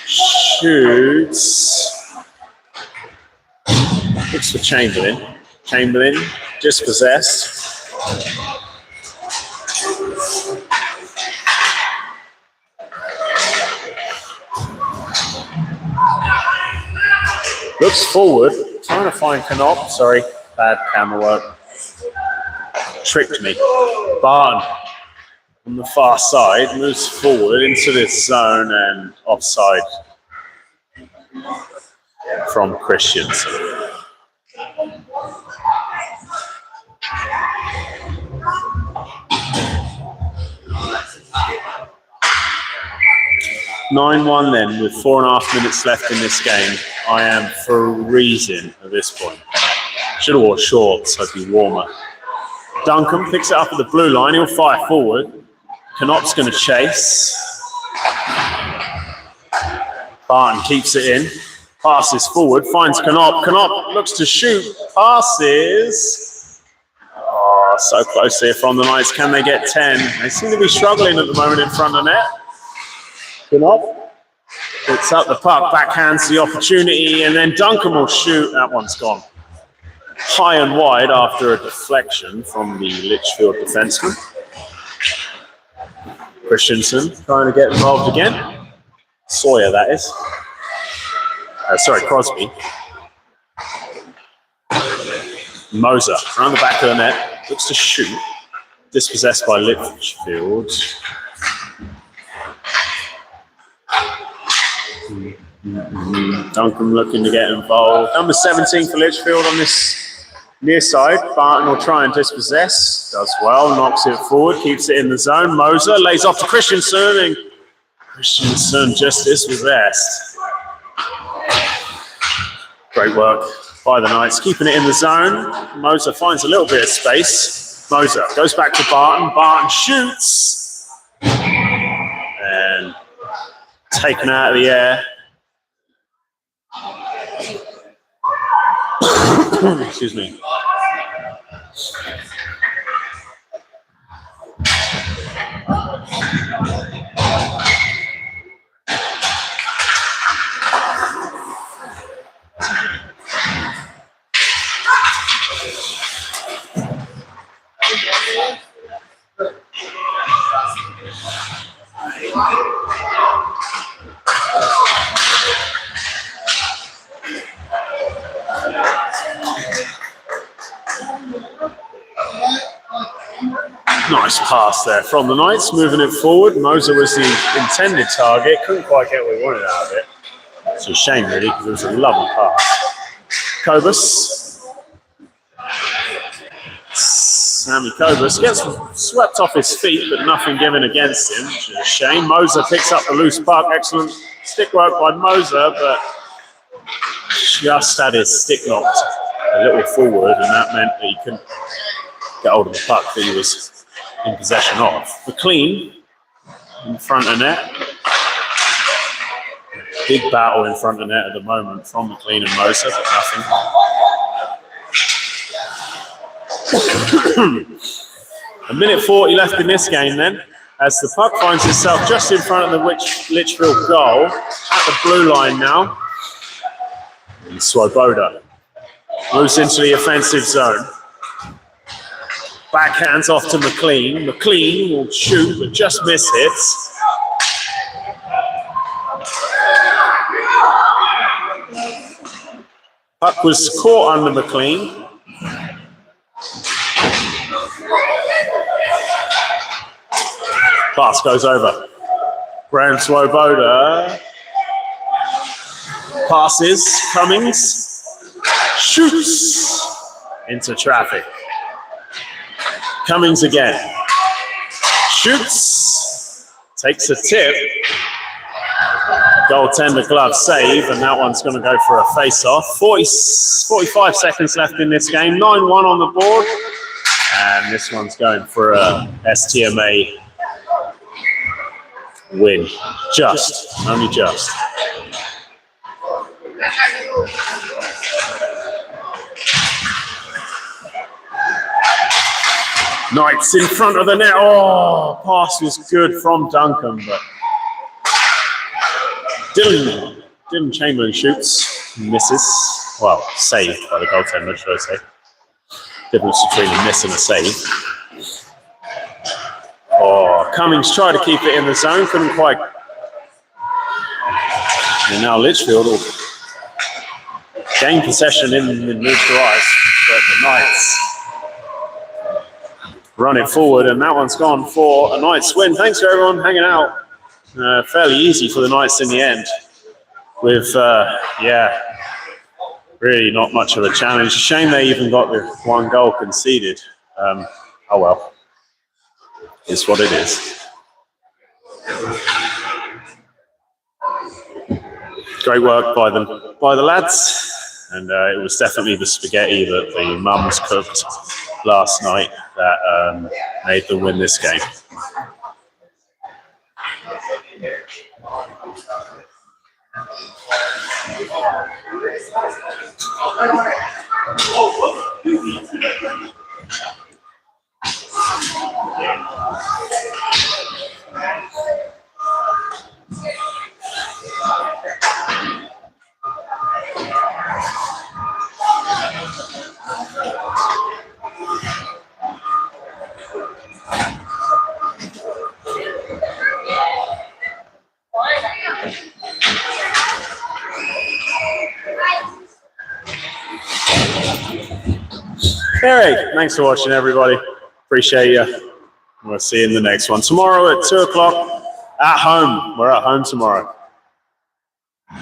shoots. Looks for Chamberlain. Chamberlain dispossessed. Looks forward, trying to find Knop. Sorry, bad camera work. Tricked me. Barton on the far side moves forward into this zone and offside from Christiansen. (9-1) then, with 4.5 minutes left in this game. I am freezing at this point. Should have wore shorts, so I'd be warmer. Duncan picks it up at the blue line. He'll fire forward. Knop's going to chase. Barton keeps it in. Passes forward. Finds Knop. Knop looks to shoot. Passes. Oh, so close here from the Knights. Can they get 10? They seem to be struggling at the moment in front of the net. Knop picks up the puck, backhands the opportunity, and then Duncan will shoot. That one's gone high and wide after a deflection from the Litchfield defenseman. Christiansen trying to get involved again. Sawyer, that is. Crosby. Moser around the back of the net, looks to shoot. Dispossessed by Litchfield. Duncan looking to get involved. Number 17 for Litchfield on this near side. Barton will try and dispossess. Does well, knocks it forward, keeps it in the zone. Moser lays off to Christensen, and Christensen just dispossessed. Great work by the Knights, keeping it in the zone. Moser finds a little bit of space. Moser goes back to Barton. Barton shoots. And taken out of the air. Excuse me. Nice pass there from the Knights, moving it forward. Moser was the intended target, couldn't quite get what he wanted out of it. It's a shame really, because it was a lovely pass. Kobus. Sammy Kobus gets swept off his feet, but nothing given against him, which is a shame. Moser picks up the loose puck. Excellent stick work by Moser, but just had his stick knocked a little forward, and that meant that he couldn't get hold of the puck that he was in possession of. McLean in front of net. Big battle in front of net at the moment from McLean and Moser, but nothing. A minute 40 left in this game then, as the puck finds itself just in front of the Litchfield goal, at the blue line now. And Swoboda moves into the offensive zone. Backhands off to McLean. McLean will shoot, but just miss hits. Puck was caught under McLean. Pass goes over. Graham Swoboda passes. Cummings shoots into traffic. Cummings again. Shoots. Takes a tip. Goaltender glove save, and that one's going to go for a face-off. 45 seconds left in this game. 9-1 on the board. And this one's going for a STMA win. Just. Only just. Knights in front of the net. Oh, pass was good from Duncan, but Dylan Chamberlain shoots, misses. Well, saved by the goaltender, should I say. Difference between a miss and a save. Oh, Cummings tried to keep it in the zone, couldn't quite. And now Litchfield will gain possession in neutral ice, but the Knights run it forward, and that one's gone for a Knights win. Thanks for everyone hanging out. Fairly easy for the Knights in the end, with really not much of a challenge. Shame they even got the one goal conceded. Oh well, it's what it is. Great work by the lads, and it was definitely the spaghetti that the mums cooked last night that made them win this game. Hey, thanks for watching, everybody. Appreciate you. We'll see you in the next one. Tomorrow at 2 o'clock at home. We're at home tomorrow.